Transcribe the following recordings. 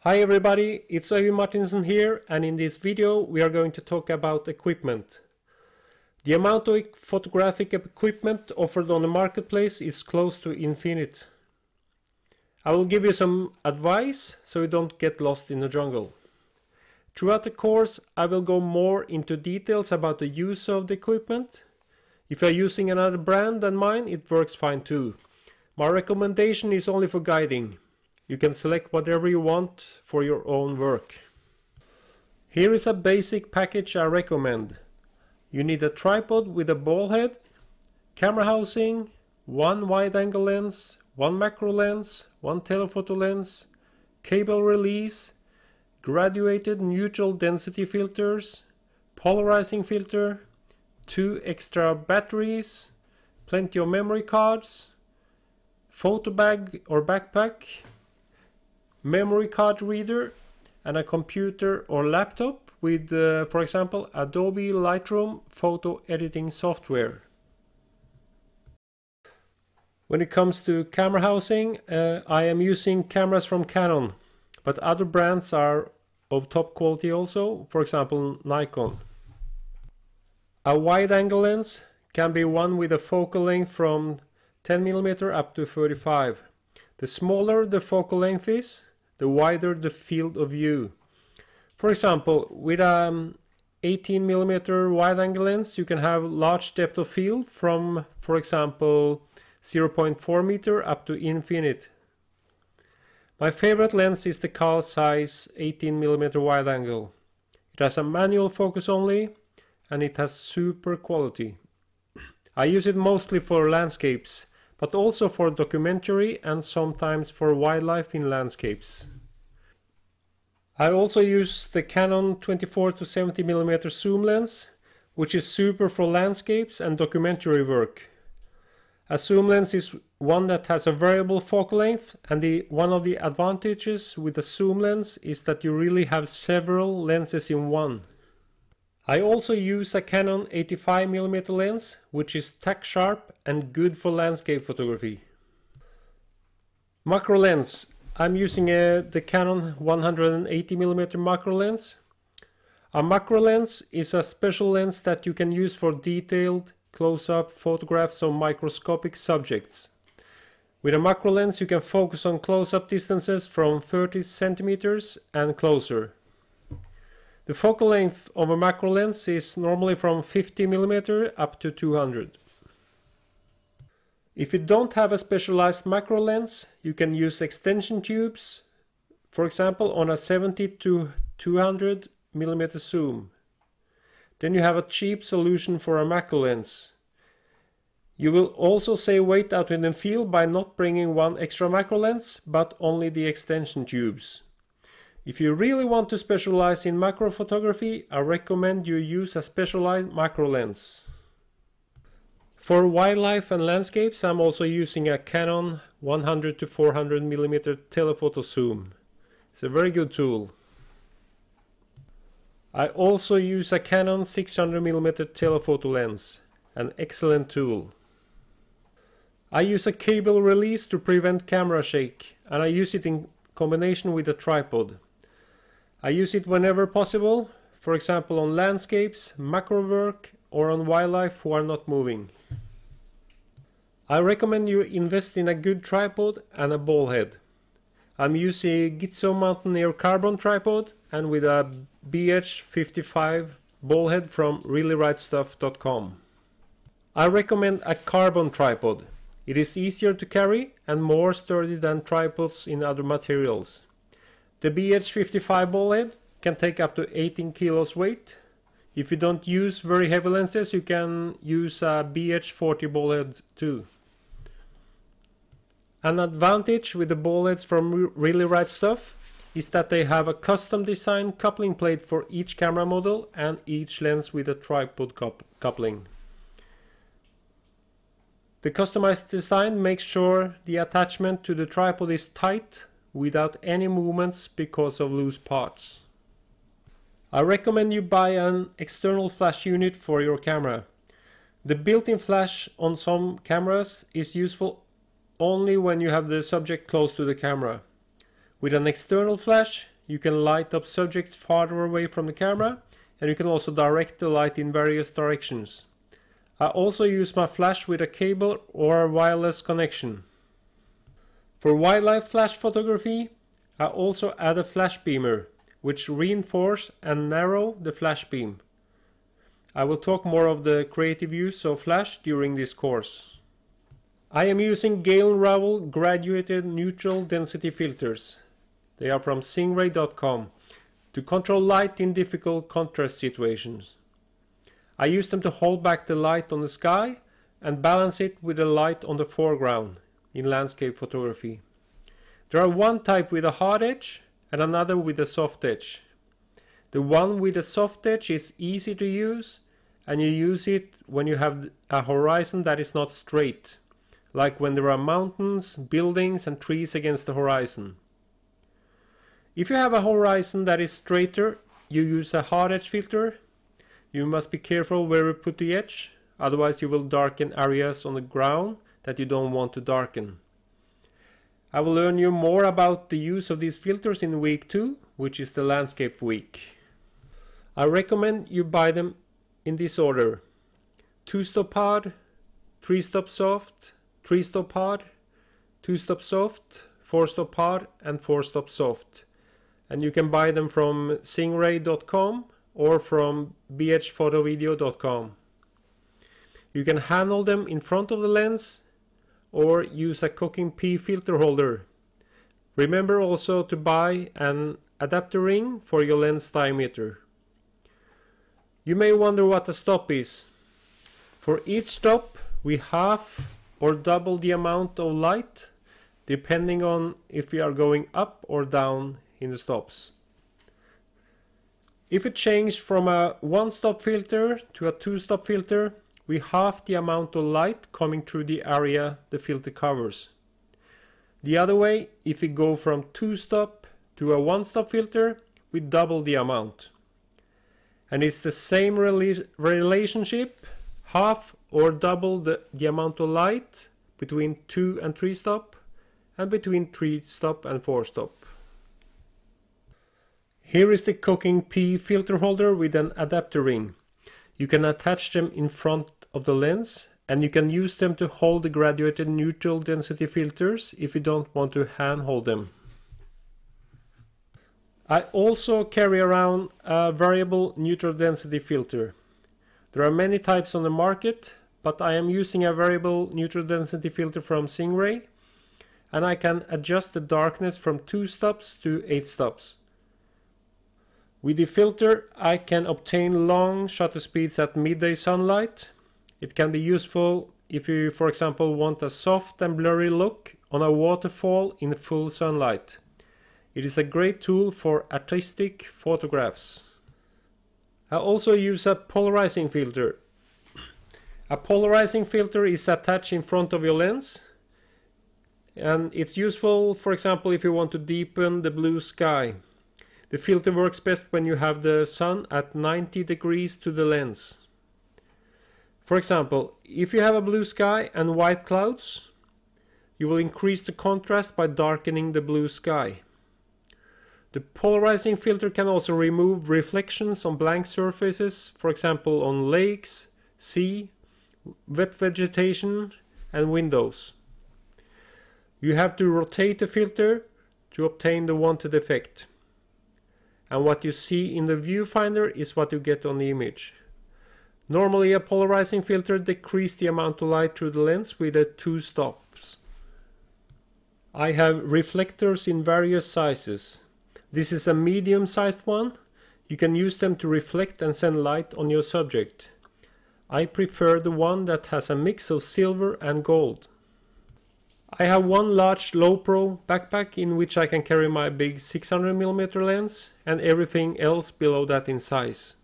Hi everybody, it's Øyvind Martinsen here, and in this video we are going to talk about equipment. The amount of photographic equipment offered on the marketplace is close to infinite. I will give you some advice so you don't get lost in the jungle. Throughout the course I will go more into details about the use of the equipment. If you are using another brand than mine, it works fine too. My recommendation is only for guiding. You can select whatever you want for your own work. Here is a basic package I recommend. You need a tripod with a ball head, camera housing, one wide-angle lens, one macro lens, one telephoto lens, cable release, graduated neutral density filters, polarizing filter, 2 extra batteries, plenty of memory cards, photo bag or backpack, memory card reader, and a computer or laptop with, for example, Adobe Lightroom photo editing software. When it comes to camera housing, I am using cameras from Canon, but other brands are of top quality also, for example Nikon. A wide-angle lens can be one with a focal length from 10mm up to 35. The smaller the focal length is, the wider the field of view. For example, with an 18mm wide-angle lens you can have large depth of field from, for example, 0.4 meter up to infinite. My favorite lens is the Carl Zeiss 18mm wide-angle. It has a manual focus only and it has super quality. I use it mostly for landscapes, but also for documentary and sometimes for wildlife in landscapes. I also use the Canon 24 to 70mm zoom lens, which is super for landscapes and documentary work. A zoom lens is one that has a variable focal length, and one of the advantages with a zoom lens is that you really have several lenses in one. I also use a Canon 85mm lens, which is tack sharp and good for landscape photography. Macro lens. I'm using the Canon 180mm macro lens. A macro lens is a special lens that you can use for detailed close-up photographs of microscopic subjects. With a macro lens you can focus on close-up distances from 30 centimeters and closer. The focal length of a macro lens is normally from 50mm up to 200. If you don't have a specialized macro lens, you can use extension tubes, for example on a 70 to 200mm zoom. Then you have a cheap solution for a macro lens. You will also save weight out in the field by not bringing one extra macro lens, but only the extension tubes. If you really want to specialize in macro photography, I recommend you use a specialized macro lens. For wildlife and landscapes, I'm also using a Canon 100 to 400mm telephoto zoom. It's a very good tool. I also use a Canon 600mm telephoto lens, an excellent tool. I use a cable release to prevent camera shake, and I use it in combination with a tripod. I use it whenever possible, for example on landscapes, macro work, or on wildlife who are not moving. I recommend you invest in a good tripod and a ball head. I'm using Gitzo Mountaineer carbon tripod and with a BH55 ball head from reallyRightStuff.com. I recommend a carbon tripod. It is easier to carry and more sturdy than tripods in other materials. The BH55 ball head can take up to 18 kilos weight. If you don't use very heavy lenses, you can use a BH40 ball head too. An advantage with the ball heads from Really Right Stuff is that they have a custom designed coupling plate for each camera model and each lens with a tripod coupling. The customized design makes sure the attachment to the tripod is tight without any movements because of loose parts. I recommend you buy an external flash unit for your camera. The built-in flash on some cameras is useful only when you have the subject close to the camera. With an external flash, you can light up subjects farther away from the camera, and you can also direct the light in various directions. I also use my flash with a cable or a wireless connection. For wildlife flash photography, I also add a flash beamer, which reinforce and narrow the flash beam. I will talk more of the creative use of flash during this course. I am using Galen Rowell graduated neutral density filters. They are from Singray.com to control light in difficult contrast situations. I use them to hold back the light on the sky and balance it with the light on the foreground in landscape photography. There are one type with a hard edge and another with a soft edge. The one with a soft edge is easy to use, and you use it when you have a horizon that is not straight, like when there are mountains, buildings and trees against the horizon. If you have a horizon that is straighter, you use a hard edge filter. You must be careful where you put the edge, otherwise you will darken areas on the ground that you don't want to darken. I will learn you more about the use of these filters in week 2, which is the landscape week. I recommend you buy them in this order: 2-stop hard, 3-stop soft, 3-stop hard, 2-stop soft, 4-stop hard and 4-stop soft. And you can buy them from Singray.com or from bhphotovideo.com. You can handle them in front of the lens or use a cooking pea filter holder. Remember also to buy an adapter ring for your lens diameter. You may wonder what a stop is. For each stop we half or double the amount of light depending on if we are going up or down in the stops. If it changed from a 1-stop filter to a 2-stop filter, we halve the amount of light coming through the area the filter covers. The other way, if we go from 2-stop to a 1-stop filter, we double the amount. And it's the same relationship, half or double the amount of light between 2 and 3-stop and between 3-stop and 4-stop. Here is the cooking pea filter holder with an adapter ring. You can attach them in front of the lens, and you can use them to hold the graduated neutral density filters if you don't want to handhold them. I also carry around a variable neutral density filter. There are many types on the market, but I am using a variable neutral density filter from Singray, and I can adjust the darkness from 2 stops to 8 stops. With the filter, I can obtain long shutter speeds at midday sunlight. It can be useful if you, for example, want a soft and blurry look on a waterfall in full sunlight. It is a great tool for artistic photographs. I also use a polarizing filter. A polarizing filter is attached in front of your lens, and it's useful, for example, if you want to deepen the blue sky. The filter works best when you have the sun at 90 degrees to the lens. For example, if you have a blue sky and white clouds, you will increase the contrast by darkening the blue sky. The polarizing filter can also remove reflections on blank surfaces, for example on lakes, sea, wet vegetation and windows. You have to rotate the filter to obtain the wanted effect. And what you see in the viewfinder is what you get on the image. Normally a polarizing filter decreases the amount of light through the lens with 2 stops. I have reflectors in various sizes. This is a medium-sized one. You can use them to reflect and send light on your subject. I prefer the one that has a mix of silver and gold. I have one large low-pro backpack in which I can carry my big 600mm lens and everything else below that in size.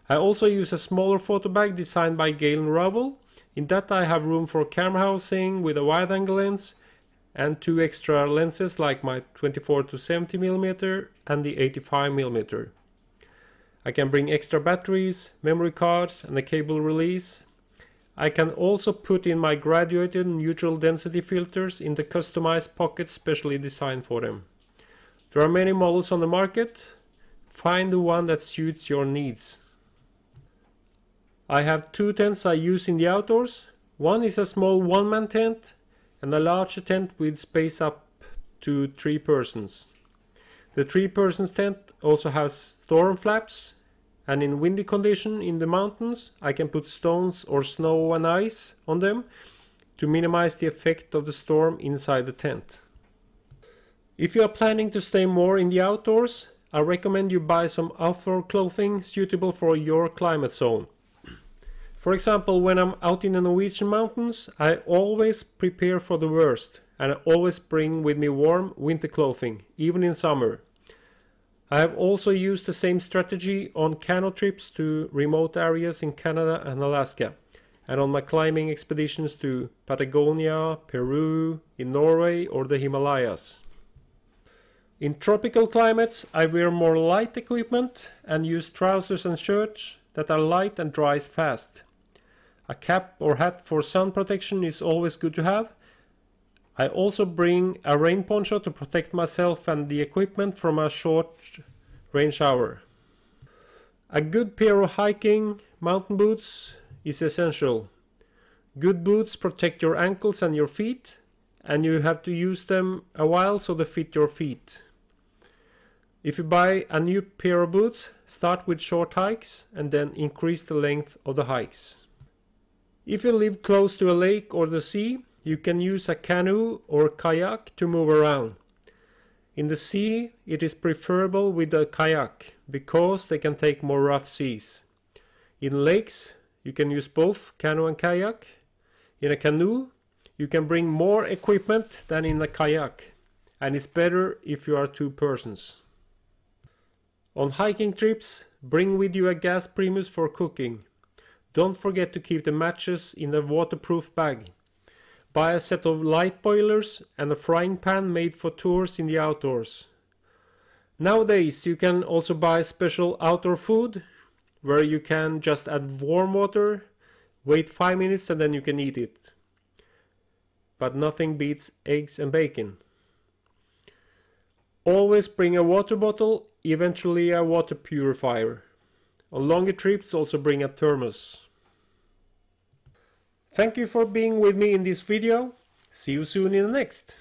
I also use a smaller photo bag designed by Galen Rowell. In that I have room for camera housing with a wide-angle lens and 2 extra lenses like my 24-70mm and the 85mm. I can bring extra batteries, memory cards and a cable release. I can also put in my graduated neutral density filters in the customized pocket specially designed for them. There are many models on the market. Find the one that suits your needs. I have two tents I use in the outdoors. One is a small one-man tent and a larger tent with space up to 3 persons. The 3-person tent also has storm flaps, and in windy condition in the mountains I can put stones or snow and ice on them to minimize the effect of the storm inside the tent. If you are planning to stay more in the outdoors, I recommend you buy some outdoor clothing suitable for your climate zone. For example, when I'm out in the Norwegian mountains, I always prepare for the worst, and I always bring with me warm winter clothing, even in summer. I have also used the same strategy on canoe trips to remote areas in Canada and Alaska, and on my climbing expeditions to Patagonia, Peru, in Norway or the Himalayas. In tropical climates, I wear more light equipment and use trousers and shirts that are light and dries fast. A cap or hat for sun protection is always good to have. I also bring a rain poncho to protect myself and the equipment from a short rain shower. A good pair of hiking mountain boots is essential. Good boots protect your ankles and your feet, and you have to use them a while so they fit your feet. If you buy a new pair of boots, start with short hikes and then increase the length of the hikes. If you live close to a lake or the sea, you can use a canoe or kayak to move around. In the sea, it is preferable with a kayak because they can take more rough seas. In lakes, you can use both canoe and kayak. In a canoe, you can bring more equipment than in a kayak, and it's better if you are 2 persons. On hiking trips, bring with you a gas primus for cooking. Don't forget to keep the matches in a waterproof bag. Buy a set of light boilers and a frying pan made for tours in the outdoors. Nowadays you can also buy special outdoor food where you can just add warm water, wait 5 minutes and then you can eat it. But nothing beats eggs and bacon. Always bring a water bottle, eventually a water purifier. On longer trips also bring a thermos. Thank you for being with me in this video. See you soon in the next.